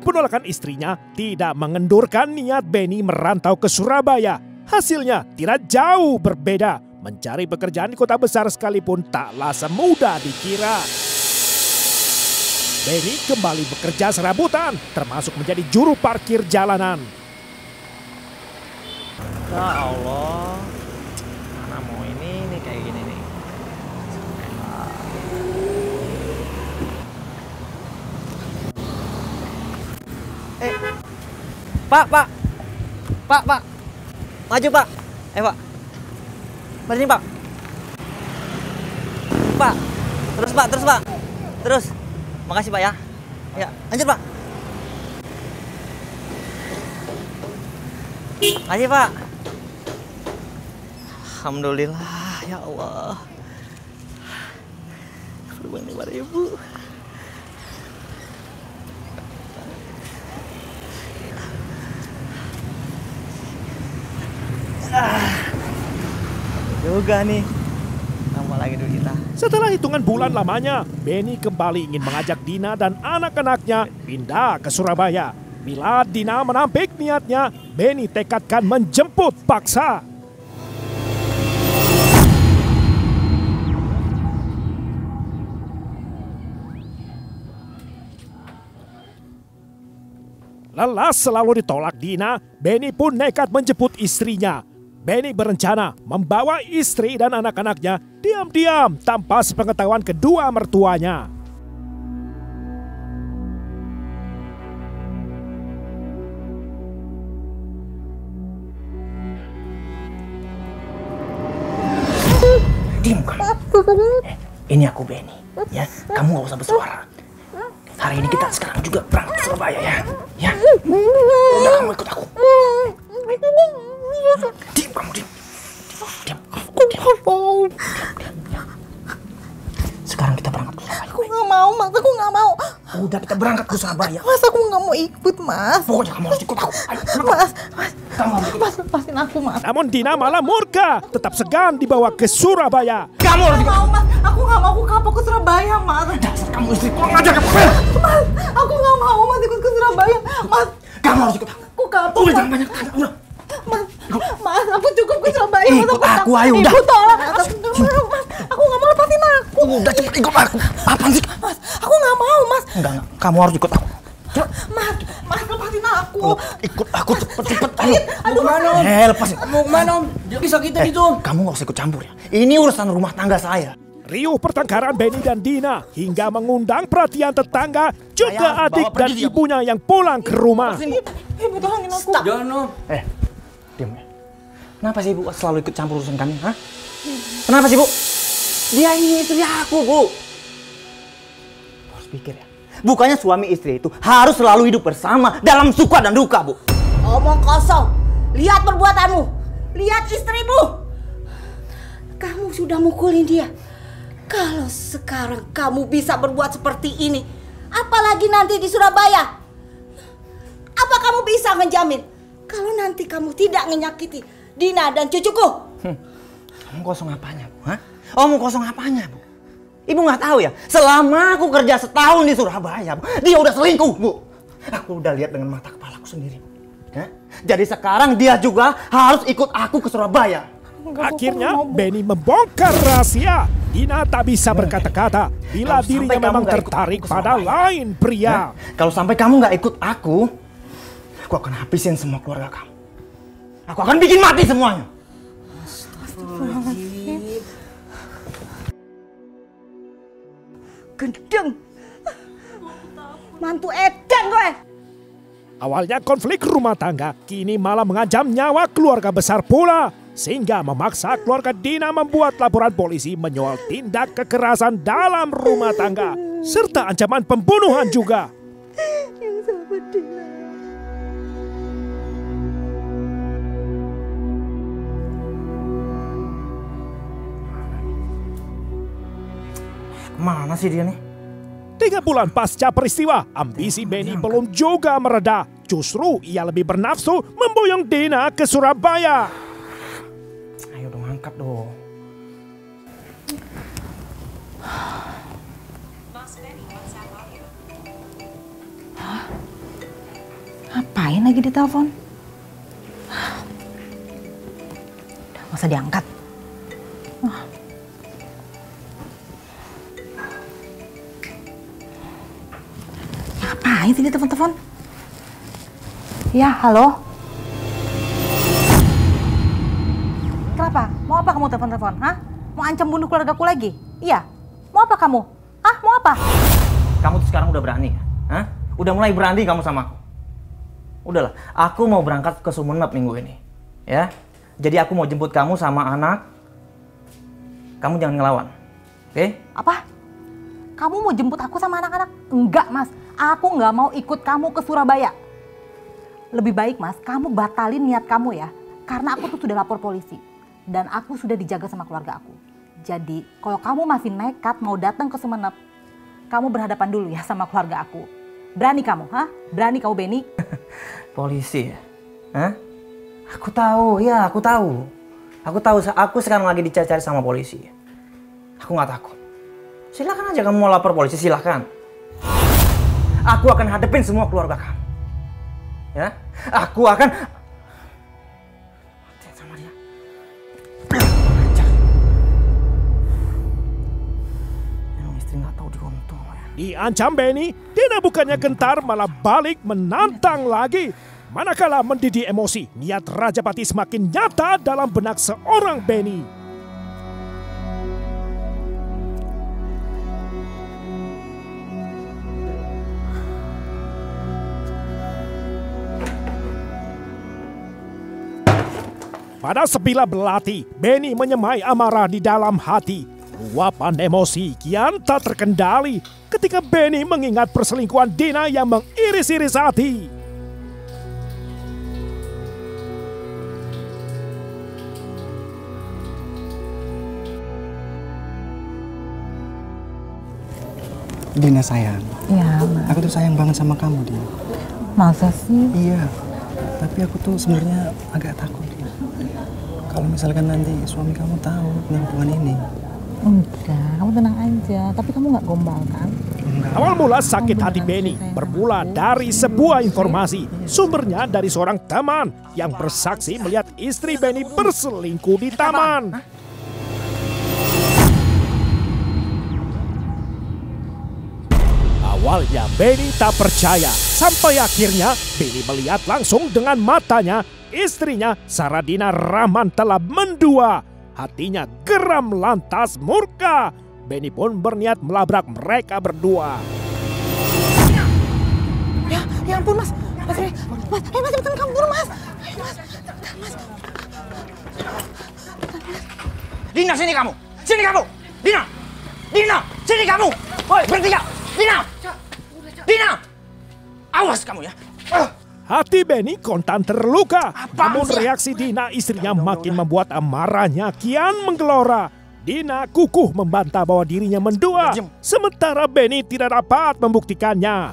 Penolakan istrinya tidak mengendurkan niat Benny merantau ke Surabaya. Hasilnya tidak jauh berbeda. Mencari pekerjaan di kota besar sekalipun taklah semudah dikira. Benny kembali bekerja serabutan, termasuk menjadi juru parkir jalanan. Ya Allah, mana mau ini nih kayak gini nih. Pak, maju Pak. Pak, sini Pak. Pak, terus Pak. Terus. Makasih Pak ya. Ya, lanjut Pak. Makasih Pak. Alhamdulillah, ya Allah. Berbang pada Ibu. Juga nih. Lama lagi dulu kita. Setelah hitungan bulan lamanya, Benny kembali ingin mengajak Dina dan anak-anaknya pindah ke Surabaya. Bila Dina menampik niatnya, Benny tekadkan menjemput paksa. Lelah selalu ditolak Dina, Benny pun nekat menjemput istrinya. Benny berencana membawa istri dan anak-anaknya diam-diam tanpa sepengetahuan kedua mertuanya. Diam kamu. Ini aku Benny, ya. Kamu gak usah bersuara. Hari ini kita sekarang juga berangkat ke Surabaya ya. Ya. Udah kamu ikut aku. Diam kamu, diam. Sekarang kita berangkat ke Surabaya. Aku nggak mau, Mas. Aku nggak mau. Udah kita berangkat ke Surabaya. Mas, aku nggak mau ikut, Mas. Pokoknya kamu harus ikut aku. Ayo, Mas, kamu harus ikut. Mas, lepasin aku, Mas. Namun Dina malah murka, tetap segan dibawa ke Surabaya. Kamu harus ikut. Mau, Mas. Aku nggak mau. Aku kapok ke Surabaya, Mas. Dasar kamu istri kurang ajar kamu. Mas, aku nggak mau, Mas, ikut ke Surabaya. Mas, Kamu harus ikut aku. aku kapok. Udah Mas. jangan banyak tanya. Udah. Mas, aku cukup ke Surabaya. Mas, Ikut aku, ayo, udah. Ibu tolong. Mas, aku nggak mau, lepasin aku. Udah cepet ikut aku. Apaan sih? Mas, aku nggak mau, Mas. Enggak. Kamu harus ikut aku. Mas, lepasin aku. Ikut aku cepet. Ayo. Aduh, Kemana om? Lepasin. Mau kemana Om? Bisa kita gitu. Kamu gak usah ikut campur ya. Ini urusan rumah tangga saya. Riuh pertengkaran Benny dan Dina hingga mengundang perhatian tetangga, juga Ayah, adik bawa dan pergi dia. ibunya yang pulang ke rumah. Ibu tolongin aku. Jangan Om. Diam ya. Kenapa sih ibu selalu ikut campur urusan kami? Hah? Kenapa sih bu? Dia ini istri aku bu. Harus pikir ya. Bukannya suami istri itu harus selalu hidup bersama dalam suka dan duka bu. Omong kosong. Lihat perbuatanmu. Lihat istrimu. Kamu sudah mukulin dia. Kalau sekarang kamu bisa berbuat seperti ini, apalagi nanti di Surabaya. Apa kamu bisa menjamin kalau nanti kamu tidak menyakiti Dina dan cucuku? Kamu kosong apanya bu? Hah? Omong kosong apanya bu? Ibu nggak tahu ya. Selama aku kerja setahun di Surabaya, bu, dia udah selingkuh bu. Aku udah lihat dengan mata kepalaku sendiri. Ya? Jadi sekarang dia juga harus ikut aku ke Surabaya. Akhirnya Benny membongkar rahasia. Dina tak bisa berkata-kata bila Kalau dirinya sampai kamu memang nggak ikut tertarik aku ke pada Surabaya. lain pria. Kalau sampai kamu nggak ikut aku akan habisin semua keluarga kamu. Aku akan bikin mati semuanya. Gendeng. Mantu edan gue. Awalnya konflik rumah tangga kini malah mengancam nyawa keluarga besar pula. Sehingga memaksa keluarga Dina membuat laporan polisi menyoal tindak kekerasan dalam rumah tangga. Serta ancaman pembunuhan juga. Yang sahabat Dina. Kemana sih dia nih? 3 bulan pasca peristiwa, ambisi Benny belum juga mereda. Justru ia lebih bernafsu memboyong Dina ke Surabaya. angkat dong. Ngapain lagi di telepon? Udah gak usah diangkat. Ngapain sih di telepon-telepon? Ya, halo? Kenapa? Mau apa kamu telepon-telepon? Hah? Mau ancam bunuh keluargaku lagi? Iya? Mau apa kamu? Hah? Mau apa? Kamu tuh sekarang udah berani ya? Hah? Udah mulai berani kamu sama aku? Udahlah, aku mau berangkat ke Sumenep minggu ini. Ya? Jadi aku mau jemput kamu sama anak. Kamu jangan ngelawan. Oke? Apa? Kamu mau jemput aku sama anak-anak? Enggak, Mas. Aku nggak mau ikut kamu ke Surabaya. Lebih baik, Mas, kamu batalin niat kamu ya. Karena aku tuh sudah lapor polisi. Dan aku sudah dijaga sama keluarga aku. Jadi, kalau kamu masih nekat mau datang ke Sumenep, kamu berhadapan dulu ya sama keluarga aku. Berani kamu, hah? Berani kamu, Benny? Polisi ya? Hah? Aku tahu, ya aku tahu. Aku sekarang lagi dicari-cari sama polisi. Aku nggak takut. Silakan aja kamu mau lapor polisi, silakan. Aku akan hadapin semua keluarga kamu. Ya? Aku akan mati sama dia. Emang istri nggak tahu diuntung ya. Diancam Benny, Dina bukannya gentar malah balik menantang lagi. Manakala mendidih emosi, niat Rajapati semakin nyata dalam benak seorang Benny. Pada sebilah belati, Benny menyemai amarah di dalam hati. Luapan emosi kian tak terkendali ketika Benny mengingat perselingkuhan Dina yang mengiris-iris hati. Dina sayang, Ya, Mas. aku tuh sayang banget sama kamu, Dina. Masa sih? Iya, tapi aku tuh sebenarnya agak takut, Dina. Kalau misalkan nanti suami kamu tahu tentang hubungan ini. Enggak, kamu tenang aja. Tapi kamu nggak gombal kan? Awal mula sakit hati Benny bermula dari sebuah informasi. Sumbernya dari seorang teman yang bersaksi melihat istri Benny berselingkuh di taman. Awalnya Benny tak percaya, sampai akhirnya Benny melihat langsung dengan matanya istrinya Saradina Rahman telah mendua. Hatinya geram lantas murka. Benny pun berniat melabrak mereka berdua. Ya ampun, Mas. Mas, cepetan kabur, Mas. Ayo, Mas. Mas. Dina, sini kamu! Sini kamu! Dina! Dina! Sini kamu! Woi, berhenti ya! Dina! Dina! Awas kamu ya! Hati Benny kontan terluka. Apaan Namun sih? reaksi Dina istrinya makin membuat amarahnya kian menggelora. Dina kukuh membantah bahwa dirinya mendua. Diam. Sementara Benny tidak dapat membuktikannya.